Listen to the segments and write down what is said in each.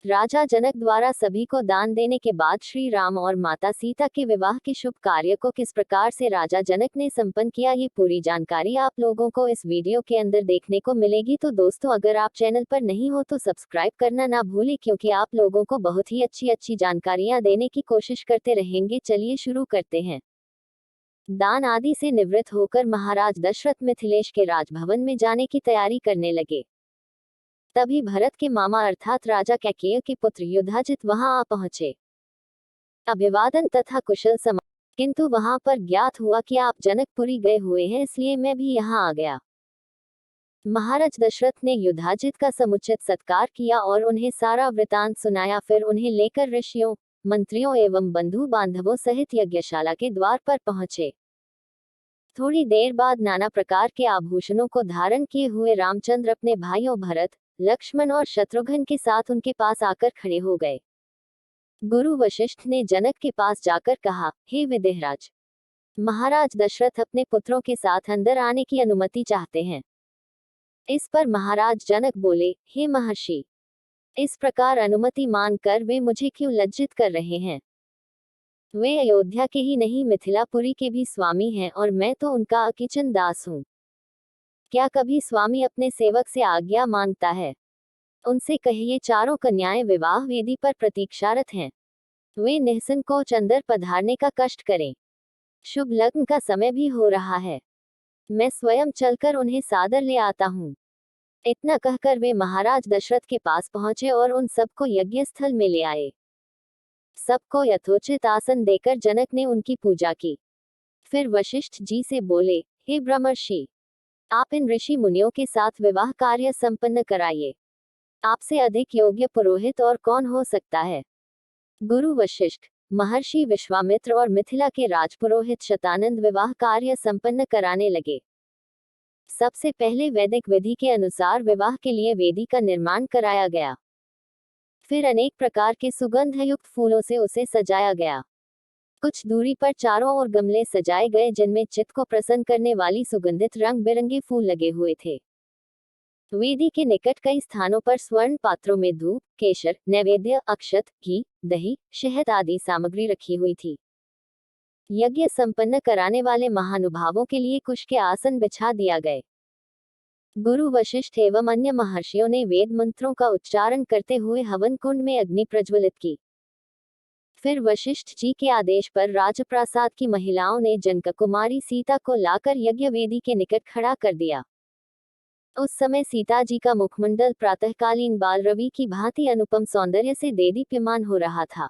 राजा जनक द्वारा सभी को दान देने के बाद श्री राम और माता सीता के विवाह के शुभ कार्य को किस प्रकार से राजा जनक ने संपन्न किया, ये पूरी जानकारी आप लोगों को इस वीडियो के अंदर देखने को मिलेगी। तो दोस्तों, अगर आप चैनल पर नहीं हो तो सब्सक्राइब करना ना भूलें, क्योंकि आप लोगों को बहुत ही अच्छी जानकारियां देने की कोशिश करते रहेंगे। चलिए शुरू करते हैं। दान आदि से निवृत्त होकर महाराज दशरथ मिथिलेश के राजभवन में जाने की तैयारी करने लगे। तभी भरत के मामा अर्थात राजा कैकेय के पुत्र युधाजित वहां आ पहुंचे। अभिवादन तथा कुशल समाचार, किंतु वहां पर ज्ञात हुआ कि आप जनकपुरी गए हुए हैं, इसलिए मैं भी यहां आ गया। महाराज दशरथ ने युधाजित का समुचित सत्कार किया और उन्हें सारा वृतांत सुनाया। फिर उन्हें लेकर ऋषियों, मंत्रियों एवं बंधु बांधवों सहित यज्ञशाला के द्वार पर पहुंचे। थोड़ी देर बाद नाना प्रकार के आभूषणों को धारण किए हुए रामचंद्र अपने भाइयों भरत, लक्ष्मण और शत्रुघ्न के साथ उनके पास आकर खड़े हो गए। गुरु वशिष्ठ ने जनक के पास जाकर कहा, हे विदेहराज, महाराज दशरथ अपने पुत्रों के साथ अंदर आने की अनुमति चाहते हैं। इस पर महाराज जनक बोले, हे महर्षि, इस प्रकार अनुमति मांगकर वे मुझे क्यों लज्जित कर रहे हैं? वे अयोध्या के ही नहीं मिथिलापुरी के भी स्वामी हैं और मैं तो उनका अकिचन दास हूँ। क्या कभी स्वामी अपने सेवक से आज्ञा मांगता है? उनसे कहिए चारों कन्याएं विवाह वेदी पर प्रतीक्षारत हैं। वे निःसंकोच अंदर पधारने का कष्ट करें। शुभ लग्न का समय भी हो रहा है। मैं स्वयं चलकर उन्हें सादर ले आता हूँ। इतना कहकर वे महाराज दशरथ के पास पहुंचे और उन सबको यज्ञ स्थल में ले आए। सबको यथोचित आसन देकर जनक ने उनकी पूजा की। फिर वशिष्ठ जी से बोले, हे ब्रह्मर्षि, आप इन ऋषि मुनियों के साथ विवाह कार्य संपन्न कराइए। आपसे अधिक योग्य पुरोहित और कौन हो सकता है? गुरु वशिष्ठ, महर्षि विश्वामित्र और मिथिला के राजपुरोहित शतानंद विवाह कार्य संपन्न कराने लगे। सबसे पहले वैदिक विधि के अनुसार विवाह के लिए वेदी का निर्माण कराया गया। फिर अनेक प्रकार के सुगंध युक्त फूलों से उसे सजाया गया। कुछ दूरी पर चारों ओर गमले सजाए गए, जिनमें चित्त को प्रसन्न करने वाली सुगंधित रंग बिरंगे फूल लगे हुए थे। वेदी के निकट कई स्थानों पर स्वर्ण पात्रों में धूप, केशर, नैवेद्य, अक्षत, घी, दही, शहद आदि सामग्री रखी हुई थी। यज्ञ संपन्न कराने वाले महानुभावों के लिए कुश के आसन बिछा दिया गए। गुरु वशिष्ठ एवं अन्य महर्षियों ने वेद मंत्रों का उच्चारण करते हुए हवन कुंड में अग्नि प्रज्वलित की। फिर वशिष्ठ जी के आदेश पर राजप्रासाद की महिलाओं ने जनक कुमारी सीता को लाकर यज्ञ वेदी के निकट खड़ा कर दिया। उस समय सीता जी का मुखमंडल प्रातःकालीन बाल रवि की भांति अनुपम सौंदर्य से देदीप्यमान हो रहा था।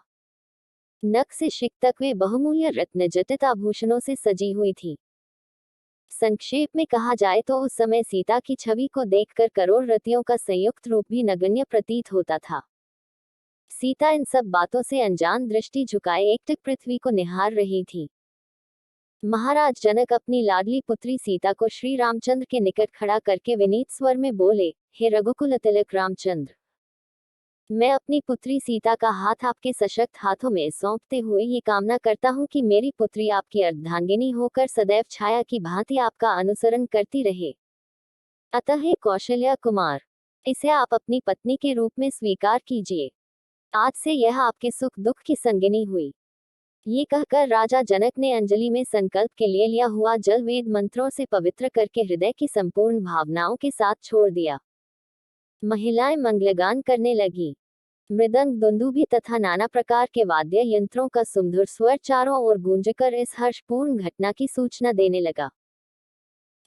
नख से शिख तक वे बहुमूल्य रत्न जटित आभूषणों से सजी हुई थी। संक्षेप में कहा जाए तो उस समय सीता की छवि को देखकर करोड़ रतियों का संयुक्त रूप भी नगण्य प्रतीत होता था। सीता इन सब बातों से अनजान दृष्टि झुकाए एकटक पृथ्वी को निहार रही थी। महाराज जनक अपनी लाडली पुत्री सीता को श्री रामचंद्र के निकट खड़ा करके विनीत स्वर में बोले, हे रघुकुल तिलक रामचंद्र, मैं अपनी पुत्री सीता का हाथ आपके सशक्त हाथों में सौंपते हुए ये कामना करता हूँ कि मेरी पुत्री आपकी अर्धांगिनी होकर सदैव छाया की भांति आपका अनुसरण करती रहे। अतः हे कौशल्या कुमार, इसे आप अपनी पत्नी के रूप में स्वीकार कीजिए। आज से यह आपके सुख दुख की संगिनी हुई। ये कहकर राजा जनक ने अंजलि में संकल्प के लिए लिया हुआ जल वेद मंत्रों से पवित्र करके हृदय की संपूर्ण भावनाओं के साथ छोड़ दिया। महिलाएं मंगलगान करने लगी। मृदंग, दुंदुभी तथा नाना प्रकार के वाद्य यंत्रों का सुमधुर स्वर चारों ओर गूंजकर इस हर्षपूर्ण घटना की सूचना देने लगा।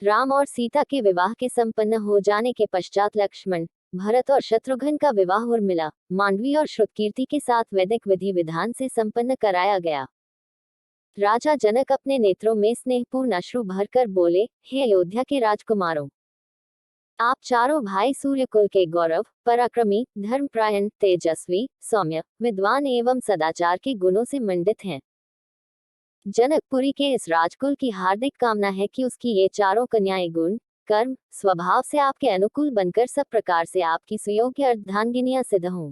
राम और सीता के विवाह के संपन्न हो जाने के पश्चात लक्ष्मण, भरत और शत्रुघ्न का विवाह उर्मिला, मांडवी और श्रुतकीर्ति के साथ वैदिक विधि विधान से संपन्न कराया गया। राजा जनक अपने नेत्रों में स्नेहपूर्ण अश्रु भरकर बोले, हे अयोध्या के राजकुमारों, आप चारों भाई सूर्यकुल के गौरव, पराक्रमी, धर्मपरायण, तेजस्वी, सौम्य, विद्वान एवं सदाचार के गुणों से मंडित हैं। जनकपुरी के इस राजकुल की हार्दिक कामना है कि उसकी ये चारों कन्याएं गुण, कर्म, स्वभाव से आपके अनुकूल बनकर सब प्रकार से आपकी सुयोग्य अर्धांगिनियां सिद्ध हों।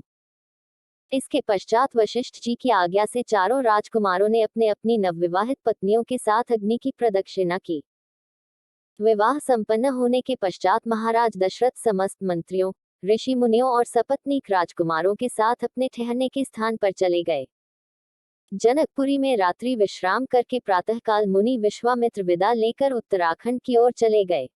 इसके पश्चात वशिष्ठ जी की आज्ञा से चारों राजकुमारों ने अपने अपनी नवविवाहित पत्नियों के साथ अग्नि की प्रदक्षिणा की। विवाह संपन्न होने के पश्चात महाराज दशरथ समस्त मंत्रियों, ऋषि मुनियों और सपत्नीक राजकुमारों के साथ अपने ठहरने के स्थान पर चले गए। जनकपुरी में रात्रि विश्राम करके प्रातःकाल मुनि विश्वामित्र विदा लेकर उत्तराखंड की ओर चले गए।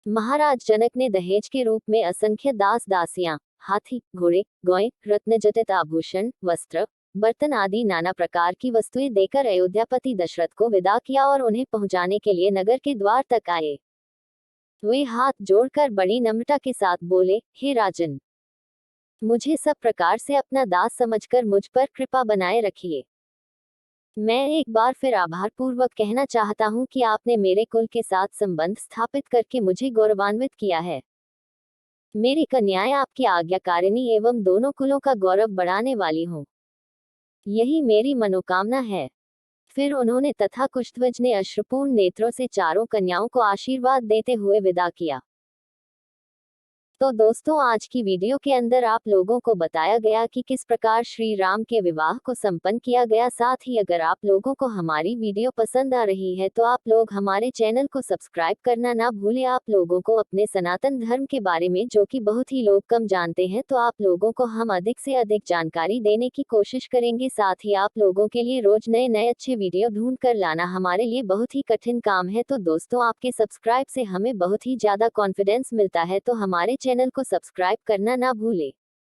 महाराज जनक ने दहेज के रूप में असंख्य दास दासियां, हाथी, घोड़े, गौएं, रत्नजटित आभूषण, वस्त्र, बर्तन आदि नाना प्रकार की वस्तुएं देकर अयोध्यापति दशरथ को विदा किया और उन्हें पहुंचाने के लिए नगर के द्वार तक आए। वे हाथ जोड़कर बड़ी नम्रता के साथ बोले, हे राजन, मुझे सब प्रकार से अपना दास समझकर मुझ पर कृपा बनाए रखिए। मैं एक बार फिर आभार पूर्वक कहना चाहता हूँ कि आपने मेरे कुल के साथ संबंध स्थापित करके मुझे गौरवान्वित किया है। मेरी कन्याएं आपकी आज्ञाकारिणी एवं दोनों कुलों का गौरव बढ़ाने वाली हों, यही मेरी मनोकामना है। फिर उन्होंने तथा कुशध्वज ने अश्रुपूर्ण नेत्रों से चारों कन्याओं को आशीर्वाद देते हुए विदा किया। तो दोस्तों, आज की वीडियो के अंदर आप लोगों को बताया गया कि किस प्रकार श्री राम के विवाह को संपन्न किया गया। साथ ही अगर आप लोगों को हमारी वीडियो पसंद आ रही है तो आप लोग हमारे चैनल को सब्सक्राइब करना ना भूलें। आप लोगों को अपने सनातन धर्म के बारे में जो कि बहुत ही लोग कम जानते हैं, तो आप लोगों को हम अधिक से अधिक जानकारी देने की कोशिश करेंगे। साथ ही आप लोगों के लिए रोज नए नए अच्छे वीडियो ढूंढ कर लाना हमारे लिए बहुत ही कठिन काम है। तो दोस्तों, आपके सब्सक्राइब से हमें बहुत ही ज्यादा कॉन्फिडेंस मिलता है, तो हमारे चैनल को सब्सक्राइब करना ना भूलें।